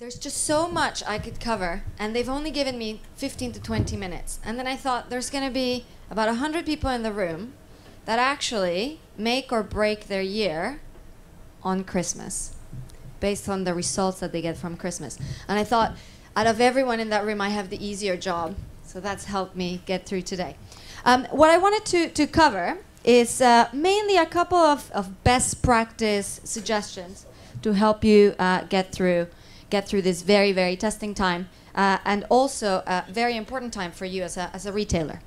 there's just so much I could cover, and they've only given me 15 to 20 minutes. And then I thought there's going to be about 100 people in the room that actually make or break their year on Christmas, based on the results that they get from Christmas. And I thought, out of everyone in that room, I have the easier job. So that's helped me get through today. What I wanted to cover is mainly a couple of best practice suggestions to help you get through this very, very testing time, and also a very important time for you as a retailer.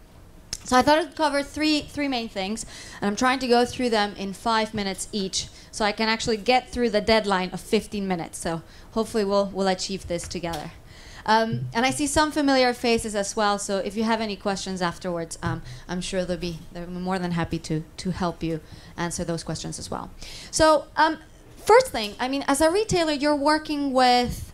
So I thought I'd cover three main things, and I'm trying to go through them in 5 minutes each, so I can actually get through the deadline of 15 minutes. So hopefully we'll achieve this together. And I see some familiar faces as well, so if you have any questions afterwards, I'm sure they're more than happy to help you answer those questions as well. So first thing, I mean, as a retailer, you're working with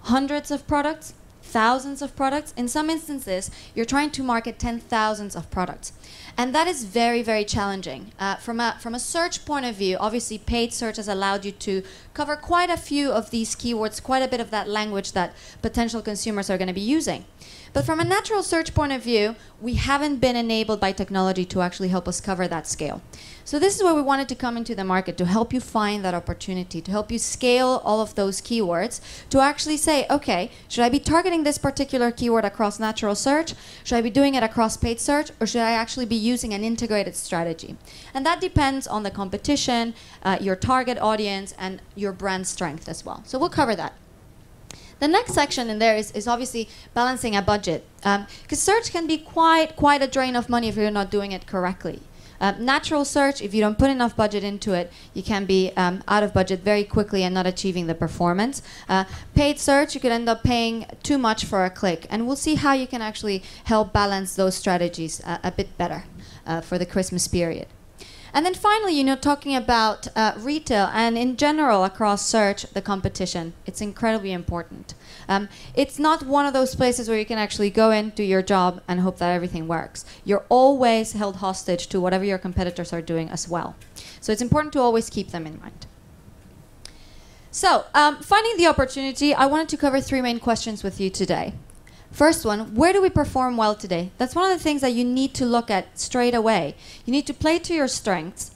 hundreds of products, thousands of products. In some instances, you're trying to market 10,000s of products. And that is very, very challenging. From a search point of view, obviously paid search has allowed you to cover quite a few of these keywords, quite a bit of that language that potential consumers are going to be using. But from a natural search point of view, we haven't been enabled by technology to actually help us cover that scale. So this is where we wanted to come into the market, to help you find that opportunity, to help you scale all of those keywords, to actually say, okay, should I be targeting this particular keyword across natural search? Should I be doing it across paid search? Or should I actually be using an integrated strategy? And that depends on the competition, your target audience, and your brand strength as well. So we'll cover that. The next section in there is obviously balancing a budget, because search can be quite a drain of money if you're not doing it correctly. Natural search, if you don't put enough budget into it, you can be out of budget very quickly and not achieving the performance. Paid search, you could end up paying too much for a click, and we'll see how you can actually help balance those strategies a bit better for the Christmas period. And then finally, talking about retail and in general across search, the competition, it's incredibly important. It's not one of those places where you can actually go in, do your job, and hope that everything works. You're always held hostage to whatever your competitors are doing as well. So it's important to always keep them in mind. So finding the opportunity, I wanted to cover three main questions with you today. First one, where do we perform well today? That's one of the things that you need to look at straight away. You need to play to your strengths.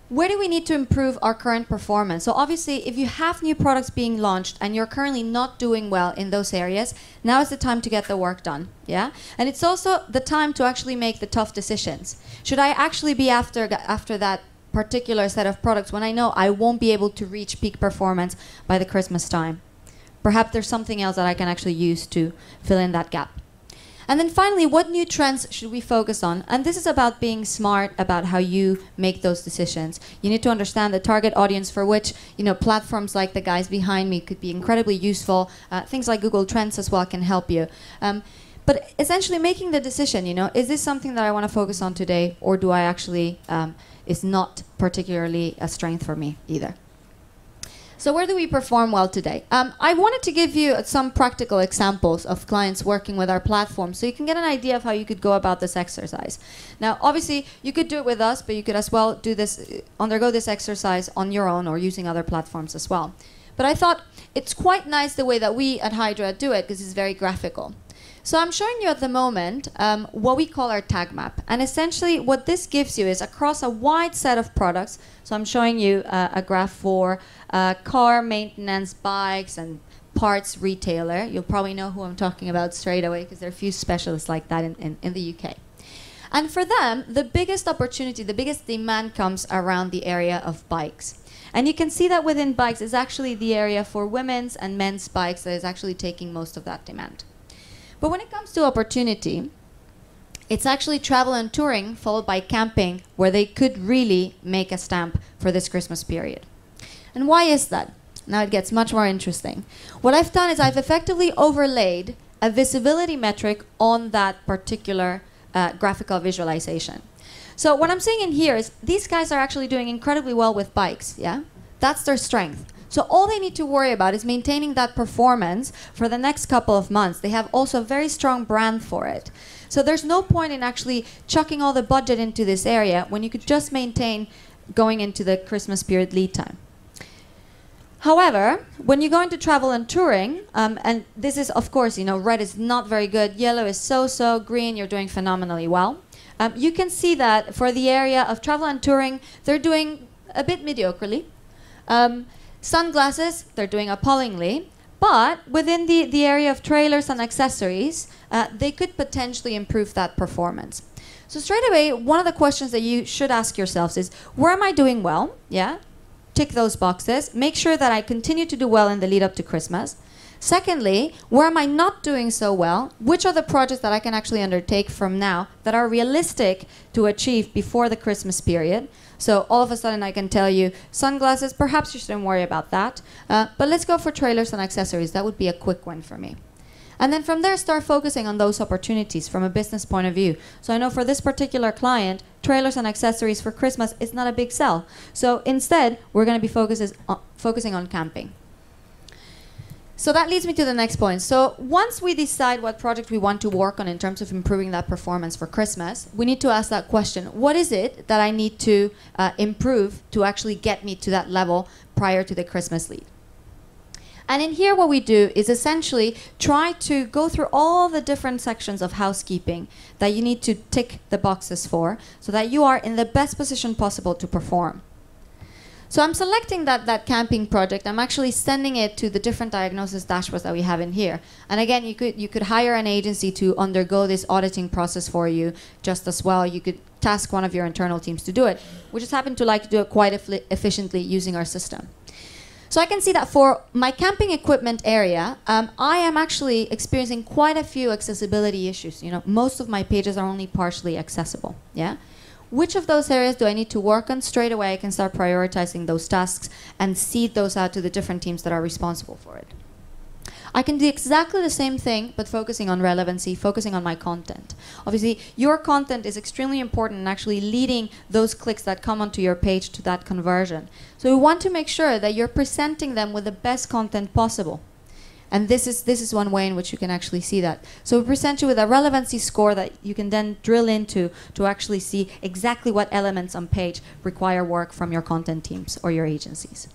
Where do we need to improve our current performance? So obviously, if you have new products being launched and you're currently not doing well in those areas, now is the time to get the work done. Yeah? And it's also the time to actually make the tough decisions. Should I actually be after that particular set of products when I know I won't be able to reach peak performance by the Christmas time? Perhaps there's something else that I can actually use to fill in that gap. And then finally, what new trends should we focus on? And this is about being smart about how you make those decisions. You need to understand the target audience for which platforms like the guys behind me could be incredibly useful. Things like Google Trends as well can help you. But essentially making the decision, is this something that I want to focus on today, or do I actually, is not particularly a strength for me either? So where do we perform well today? I wanted to give you some practical examples of clients working with our platform so you can get an idea of how you could go about this exercise. Now, obviously, you could do it with us, but you could as well undergo this exercise on your own or using other platforms as well. But I thought it's quite nice the way that we at Hydra do it because it's very graphical. So I'm showing you at the moment what we call our tag map. And essentially what this gives you is across a wide set of products. So I'm showing you a graph for car maintenance, bikes, and parts retailer. You'll probably know who I'm talking about straight away because there are a few specialists like that in the UK. And for them, the biggest opportunity, the biggest demand comes around the area of bikes. And you can see that within bikes is actually the area for women's and men's bikes that is actually taking most of that demand. But when it comes to opportunity, it's actually travel and touring followed by camping where they could really make a stamp for this Christmas period. And why is that? Now it gets much more interesting. What I've done is I've effectively overlaid a visibility metric on that particular graphical visualization. So what I'm saying in here is these guys are actually doing incredibly well with bikes. Yeah, that's their strength. So all they need to worry about is maintaining that performance for the next couple of months. They have also a very strong brand for it. So there's no point in actually chucking all the budget into this area when you could just maintain going into the Christmas period lead time. However, when you go into travel and touring, and this is, of course, red is not very good, yellow is so-so, green, you're doing phenomenally well. You can see that for the area of travel and touring, they're doing a bit mediocrely. Sunglasses, they're doing appallingly. But within the area of trailers and accessories, they could potentially improve that performance. So straight away, one of the questions that you should ask yourselves is, where am I doing well? Yeah. Tick those boxes. Make sure that I continue to do well in the lead up to Christmas. Secondly, where am I not doing so well? Which are the projects that I can actually undertake from now that are realistic to achieve before the Christmas period? So all of a sudden I can tell you, sunglasses, perhaps you shouldn't worry about that. But let's go for trailers and accessories. That would be a quick one for me. And then from there, start focusing on those opportunities from a business point of view. So I know for this particular client, trailers and accessories for Christmas is not a big sell. So instead, we're going to be focusing on camping. So that leads me to the next point. So once we decide what project we want to work on in terms of improving that performance for Christmas, we need to ask that question. What is it that I need to improve to actually get me to that level prior to the Christmas lead? And in here, what we do is essentially try to go through all the different sections of housekeeping that you need to tick the boxes for so that you are in the best position possible to perform. So I'm selecting that camping project. I'm actually sending it to the different diagnosis dashboards that we have in here. And again, you could hire an agency to undergo this auditing process for you just as well. You could task one of your internal teams to do it. We just happen to like to do it quite efficiently using our system. So I can see that for my camping equipment area, I am actually experiencing quite a few accessibility issues. Most of my pages are only partially accessible. Yeah. Which of those areas do I need to work on? Straight away, I can start prioritizing those tasks and seed those out to the different teams that are responsible for it. I can do exactly the same thing, but focusing on relevancy, focusing on my content. Obviously, your content is extremely important in actually leading those clicks that come onto your page to that conversion. So we want to make sure that you're presenting them with the best content possible. And this is one way in which you can actually see that. So we present you with a relevancy score that you can then drill into to actually see exactly what elements on page require work from your content teams or your agencies.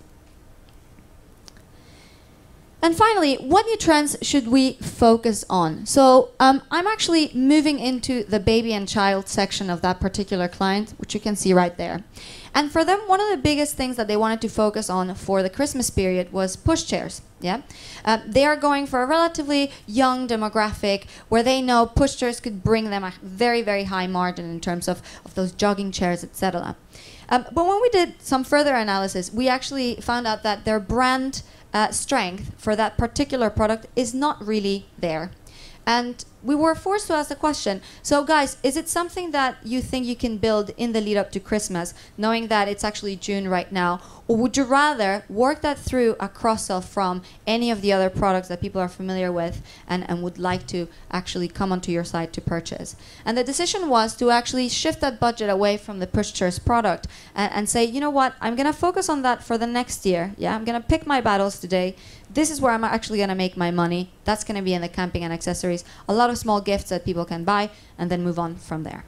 And finally, what new trends should we focus on? So I'm actually moving into the baby and child section of that particular client, which you can see right there. And for them, one of the biggest things that they wanted to focus on for the Christmas period was pushchairs. Yeah, they are going for a relatively young demographic where they know pushchairs could bring them a very, very high margin in terms of those jogging chairs, etc. But when we did some further analysis, we actually found out that their brand strength for that particular product is not really there. And we were forced to ask the question, so guys, is it something that you think you can build in the lead up to Christmas, knowing that it's actually June right now? Or would you rather work that through a cross-sell from any of the other products that people are familiar with and would like to actually come onto your site to purchase? And the decision was to actually shift that budget away from the pushchairs product and say, you know what, I'm going to focus on that for the next year. Yeah, I'm going to pick my battles today. This is where I'm actually going to make my money. That's going to be in the camping and accessories. A lot of small gifts that people can buy and then move on from there.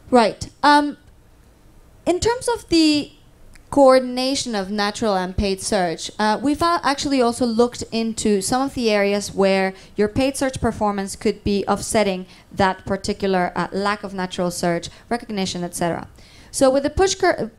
Right. In terms of the coordination of natural and paid search, we've actually also looked into some of the areas where your paid search performance could be offsetting that particular lack of natural search, recognition, etc. So with the pushchairs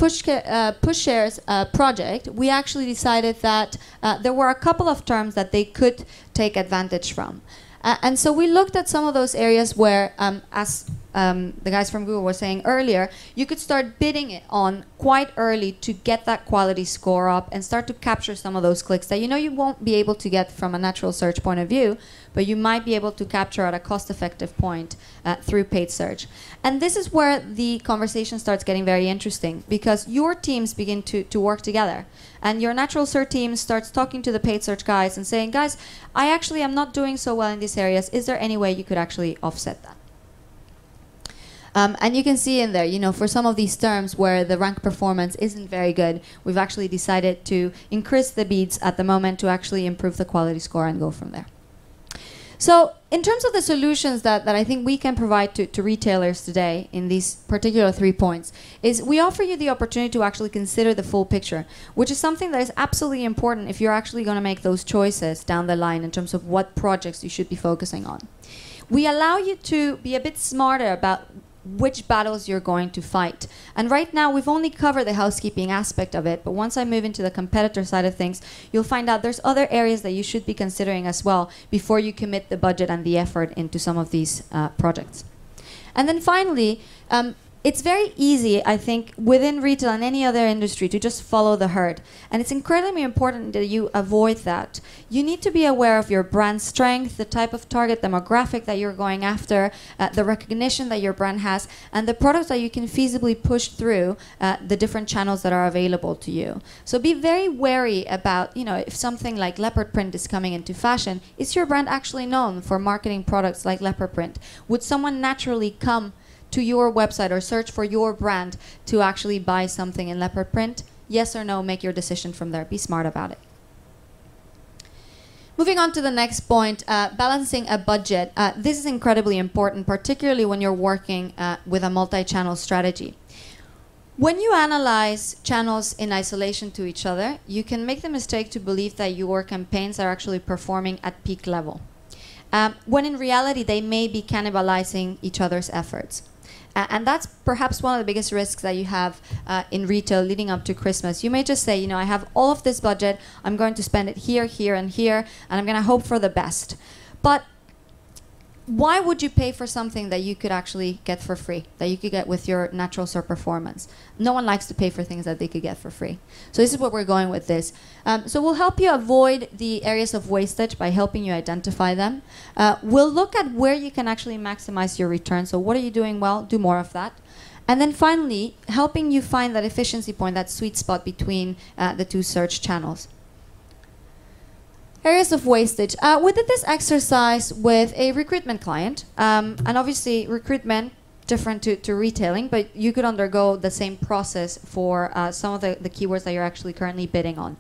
project, we actually decided that there were a couple of terms that they could take advantage from. And so we looked at some of those areas where, as the guys from Google were saying earlier, you could start bidding it on quite early to get that quality score up and start to capture some of those clicks that you know you won't be able to get from a natural search point of view, but you might be able to capture at a cost-effective point through paid search. And this is where the conversation starts getting very interesting, because your teams begin to work together. And your natural search team starts talking to the paid search guys and saying, guys, I actually am not doing so well in these areas. Is there any way you could actually offset that? And you can see in there, you know, for some of these terms where the rank performance isn't very good, we've actually decided to increase the bids at the moment to actually improve the quality score and go from there. So in terms of the solutions that I think we can provide to retailers today in these particular 3 points is we offer you the opportunity to actually consider the full picture, which is something that is absolutely important if you're actually going to make those choices down the line in terms of what projects you should be focusing on. We allow you to be a bit smarter about which battles you're going to fight. And right now, we've only covered the housekeeping aspect of it, but once I move into the competitor side of things, you'll find out there's other areas that you should be considering as well before you commit the budget and the effort into some of these projects. And then finally, it's very easy, I think, within retail and any other industry to just follow the herd. And it's incredibly important that you avoid that. You need to be aware of your brand strength, the type of target demographic that you're going after, the recognition that your brand has, and the products that you can feasibly push through the different channels that are available to you. So be very wary about, you know, if something like leopard print is coming into fashion, is your brand actually known for marketing products like leopard print? Would someone naturally come to your website or search for your brand to actually buy something in leopard print? Yes or no, make your decision from there. Be smart about it. Moving on to the next point, balancing a budget. This is incredibly important, particularly when you're working with a multi-channel strategy. When you analyze channels in isolation to each other, you can make the mistake to believe that your campaigns are actually performing at peak level, when in reality they may be cannibalizing each other's efforts. And that's perhaps one of the biggest risks that you have in retail leading up to Christmas. You may just say, you know, I have all of this budget, I'm going to spend it here, here, and here, and I'm going to hope for the best. But why would you pay for something that you could actually get for free, that you could get with your natural search performance? No one likes to pay for things that they could get for free. So this is what we're going with this. So we'll help you avoid the areas of wastage by helping you identify them. We'll look at where you can actually maximize your return. So what are you doing well? Do more of that. And then finally, helping you find that efficiency point, that sweet spot between the two search channels. Areas of wastage. We did this exercise with a recruitment client. And obviously, recruitment, different to retailing, but you could undergo the same process for some of the keywords that you're actually currently bidding on.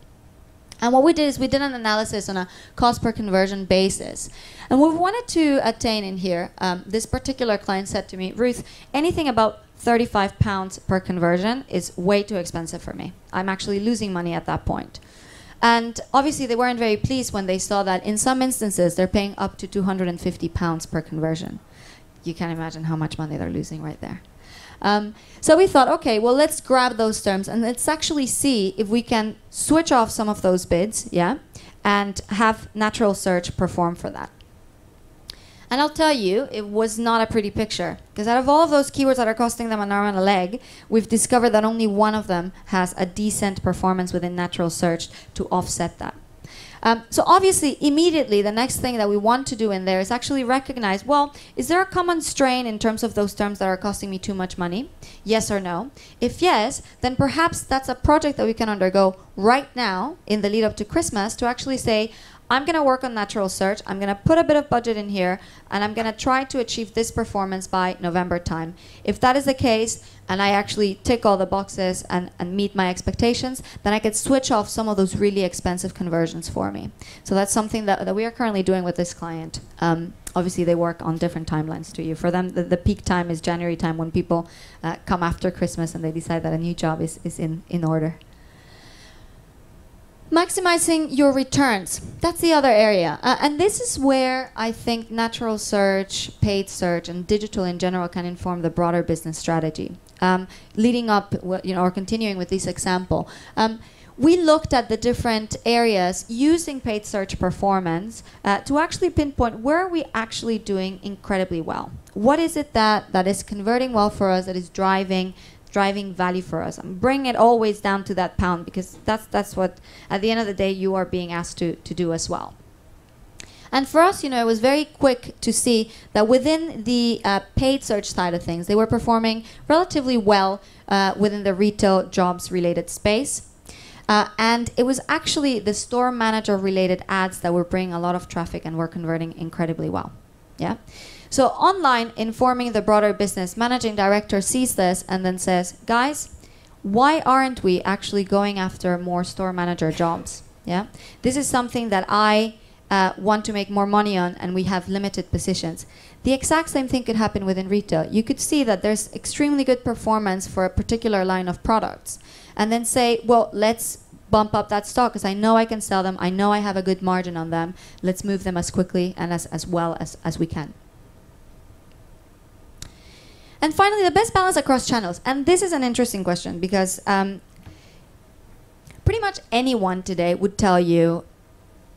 And what we did is we did an analysis on a cost per conversion basis. And what we wanted to attain in here, this particular client said to me, Ruth, anything about £35 per conversion is way too expensive for me. I'm actually losing money at that point. And obviously, they weren't very pleased when they saw that in some instances, they're paying up to £250 per conversion. You can imagine how much money they're losing right there. So we thought, okay, well, let's grab those terms and let's actually see if we can switch off some of those bids, yeah, and have natural search perform for that. And I'll tell you, it was not a pretty picture. Because out of all of those keywords that are costing them an arm and a leg, we've discovered that only one of them has a decent performance within natural search to offset that. So obviously, immediately, the next thing that we want to do in there is actually recognize, well, is there a common strain in terms of those terms that are costing me too much money? Yes or no? If yes, then perhaps that's a project that we can undergo right now in the lead up to Christmas to actually say, I'm going to work on natural search, I'm going to put a bit of budget in here, and I'm going to try to achieve this performance by November time. If that is the case, and I actually tick all the boxes and meet my expectations, then I could switch off some of those really expensive conversions for me. So that's something that we are currently doing with this client. Obviously, they work on different timelines to you. For them, the peak time is January time when people come after Christmas and they decide that a new job is in order. Maximizing your returns. That's the other area. And this is where I think natural search, paid search, and digital in general can inform the broader business strategy. Leading up, or continuing with this example, we looked at the different areas using paid search performance to actually pinpoint where are we actually doing incredibly well. What is it that is converting well for us, that is driving value for us, and bring it always down to that pound, because that's what at the end of the day you are being asked to do as well. And for us, it was very quick to see that within the paid search side of things, they were performing relatively well within the retail jobs related space. And it was actually the store manager related ads that were bringing a lot of traffic and were converting incredibly well. Yeah. So online, informing the broader business, managing director sees this and then says, guys, why aren't we actually going after more store manager jobs? Yeah, this is something that I want to make more money on and we have limited positions. The exact same thing could happen within retail. You could see that there's extremely good performance for a particular line of products and then say, well, let's bump up that stock because I know I can sell them. I know I have a good margin on them. Let's move them as quickly and as well as we can. And finally, the best balance across channels. And this is an interesting question because pretty much anyone today would tell you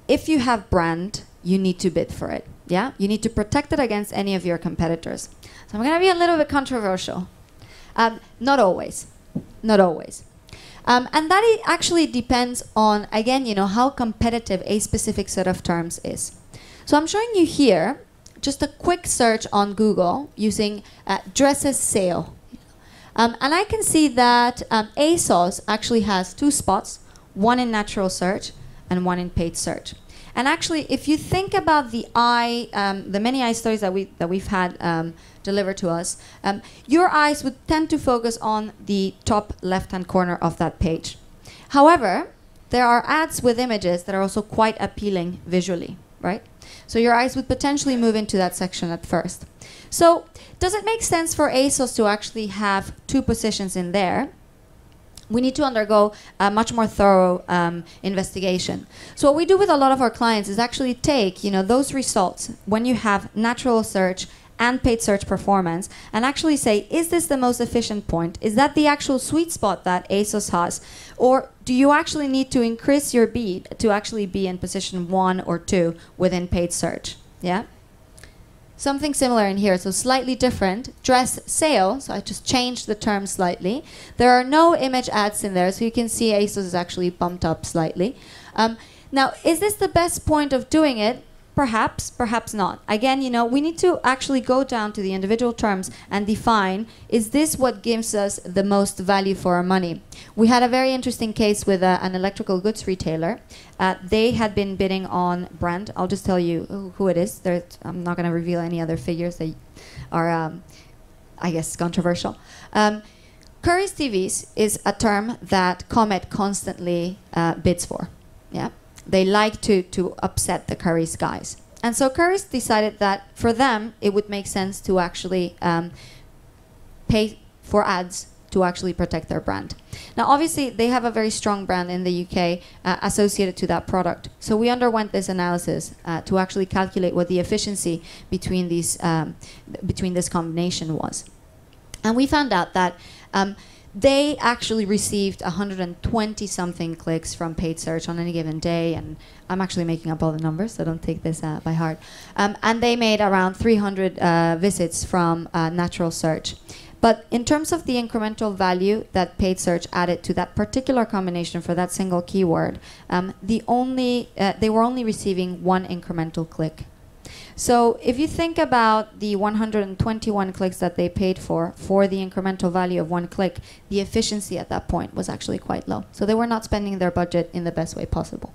if you have brand, you need to bid for it. Yeah, you need to protect it against any of your competitors. So I'm going to be a little bit controversial. Not always, not always. And that actually depends on, again, how competitive a specific set of terms is. So I'm showing you here just a quick search on Google using dresses sale. And I can see that ASOS actually has 2 spots, one in natural search and one in paid search. And actually, if you think about the many eye studies that we've had delivered to us, your eyes would tend to focus on the top left-hand corner of that page. However, there are ads with images that are also quite appealing visually, right? So your eyes would potentially move into that section at first. So does it make sense for ASOS to actually have 2 positions in there? We need to undergo a much more thorough investigation. So what we do with a lot of our clients is actually take those results when you have natural search and paid search performance and actually say, is this the most efficient point? Is that the actual sweet spot that ASOS has? Or do you actually need to increase your bid to actually be in position 1 or 2 within paid search? Yeah. Something similar in here, so slightly different. Dress sale, so I just changed the term slightly. There are no image ads in there, so you can see ASOS is actually bumped up slightly. Now, is this the best point of doing it? Perhaps, perhaps not. Again, we need to actually go down to the individual terms and define, is this what gives us the most value for our money? We had a very interesting case with an electrical goods retailer. They had been bidding on brand. I'll just tell you who it is. I'm not going to reveal any other figures that are, I guess, controversial. Currys TVs is a term that Comet constantly bids for. Yeah. They like to upset the Currys guys. And so Currys decided that for them, it would make sense to actually pay for ads to actually protect their brand. Now, obviously, they have a very strong brand in the UK associated to that product. So we underwent this analysis to actually calculate what the efficiency between these between this combination was. And we found out that they actually received 120-something clicks from paid search on any given day, and I'm actually making up all the numbers, so don't take this by heart. And they made around 300 visits from natural search. But in terms of the incremental value that paid search added to that particular combination for that single keyword, they were only receiving 1 incremental click. So if you think about the 121 clicks that they paid for the incremental value of 1 click, the efficiency at that point was actually quite low. So they were not spending their budget in the best way possible.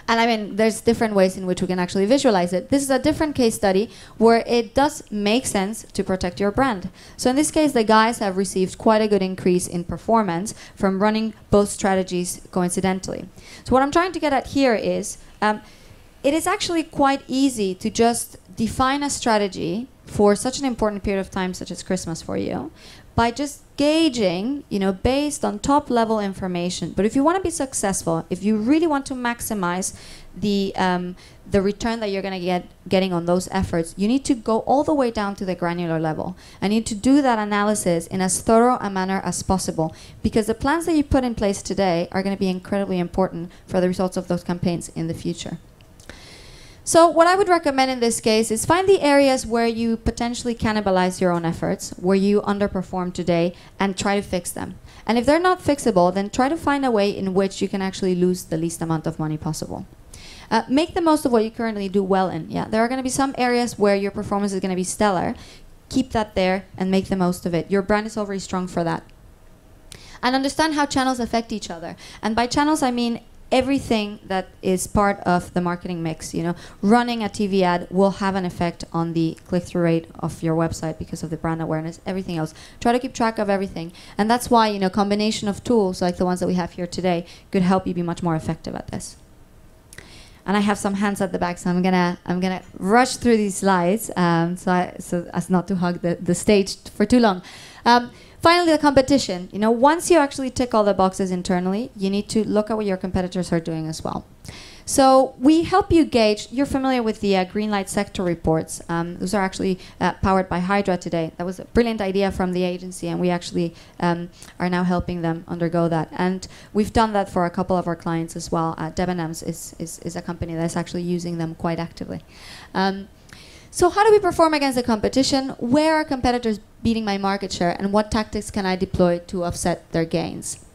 And I mean, there's different ways in which we can actually visualize it. This is a different case study where it does make sense to protect your brand. So in this case, the guys have received quite a good increase in performance from running both strategies coincidentally. So what I'm trying to get at here is, it is actually quite easy to just define a strategy for such an important period of time, such as Christmas for you, by just gauging, based on top-level information. But if you want to be successful, if you really want to maximize the return that you're going to getting on those efforts, you need to go all the way down to the granular level. And you need to do that analysis in as thorough a manner as possible, because the plans that you put in place today are going to be incredibly important for the results of those campaigns in the future. So what I would recommend in this case is find the areas where you potentially cannibalize your own efforts, where you underperform today, and try to fix them. And if they're not fixable, then try to find a way in which you can actually lose the least amount of money possible. Make the most of what you currently do well in. Yeah, there are going to be some areas where your performance is going to be stellar. Keep that there and make the most of it. Your brand is already strong for that. And understand how channels affect each other. And by channels, I mean everything that is part of the marketing mix. Running a TV ad will have an effect on the click-through rate of your website because of the brand awareness, everything else. Try to keep track of everything. And that's why, combination of tools like the ones that we have here today could help you be much more effective at this. and I have some hands at the back, so I'm gonna rush through these slides, so as not to hug the stage for too long. Finally, the competition. You know, once you actually tick all the boxes internally, you need to look at what your competitors are doing as well. So we help you gauge. You're familiar with the Greenlight sector reports. Those are actually powered by Hydra today. That was a brilliant idea from the agency, and we actually are now helping them undergo that. And we've done that for a couple of our clients as well. Debenhams is a company that's actually using them quite actively. So how do we perform against the competition? Where are competitors beating my market share, and what tactics can I deploy to offset their gains?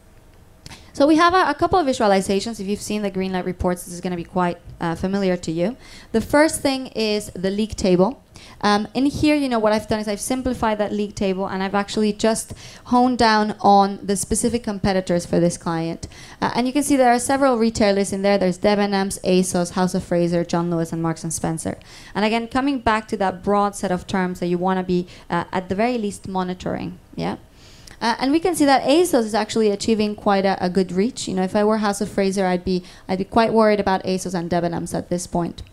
So we have a couple of visualizations. If you've seen the Greenlight reports, this is going to be quite familiar to you. The first thing is the league table. In here, you know, what I've done is I've simplified that league table, and I've actually just honed down on the specific competitors for this client. And you can see there are several retailers in there. There's Debenhams, ASOS, House of Fraser, John Lewis, and Marks & Spencer. And again, coming back to that broad set of terms that you want to be, at the very least, monitoring. Yeah. And we can see that ASOS is actually achieving quite a good reach. You know, if I were House of Fraser, I'd be quite worried about ASOS and Debenhams at this point.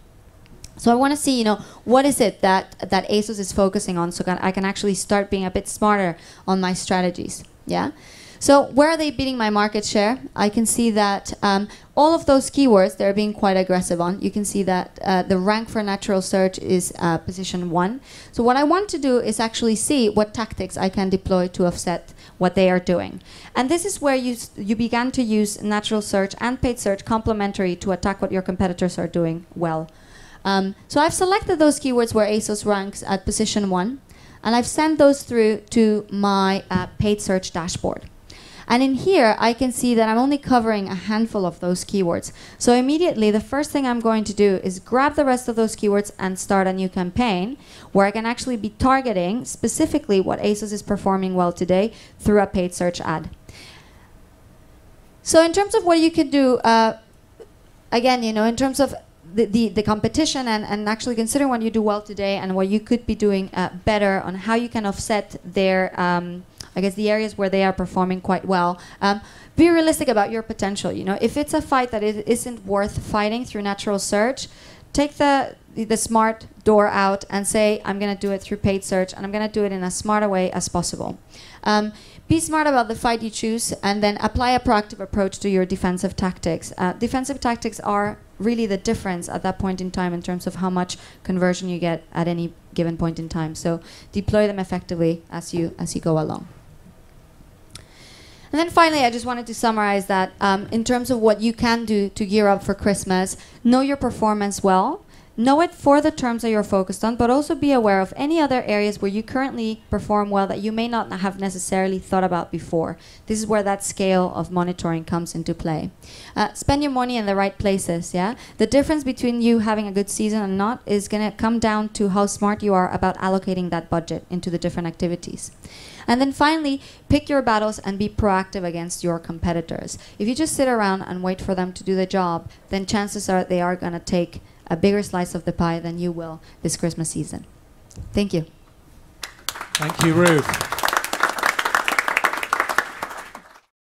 So I want to see, you know, what is it that ASOS is focusing on, so I can actually start being a bit smarter on my strategies. Yeah. So where are they beating my market share? I can see that all of those keywords they're being quite aggressive on. You can see that the rank for natural search is position 1. So what I want to do is actually see what tactics I can deploy to offset what they are doing. And this is where you began to use natural search and paid search complementary to attack what your competitors are doing well. So I've selected those keywords where ASOS ranks at position 1, and I've sent those through to my paid search dashboard. And in here, I can see that I'm only covering a handful of those keywords. So immediately, the first thing I'm going to do is grab the rest of those keywords and start a new campaign where I can actually be targeting specifically what ASOS is performing well today through a paid search ad. So in terms of what you could do, again, you know, in terms of the competition and actually considering what you do well today and what you could be doing better on how you can offset their I guess the areas where they are performing quite well. Be realistic about your potential. You know, if it's a fight that it isn't worth fighting through natural search, take the smart door out and say, I'm going to do it through paid search, and I'm going to do it in as smart a way as possible. Be smart about the fight you choose, and then apply a proactive approach to your defensive tactics. Defensive tactics are really the difference at that point in time in terms of how much conversion you get at any given point in time. So deploy them effectively as you go along. And then finally, I just wanted to summarize that in terms of what you can do to gear up for Christmas, know your performance well. Know it for the terms that you're focused on, but also be aware of any other areas where you currently perform well that you may not have necessarily thought about before. This is where that scale of monitoring comes into play. Spend your money in the right places, yeah? The difference between you having a good season and not is going to come down to how smart you are about allocating that budget into the different activities. And then finally, pick your battles and be proactive against your competitors. If you just sit around and wait for them to do the job, then chances are they are going to take a bigger slice of the pie than you will this Christmas season. Thank you. Thank you, Ruth.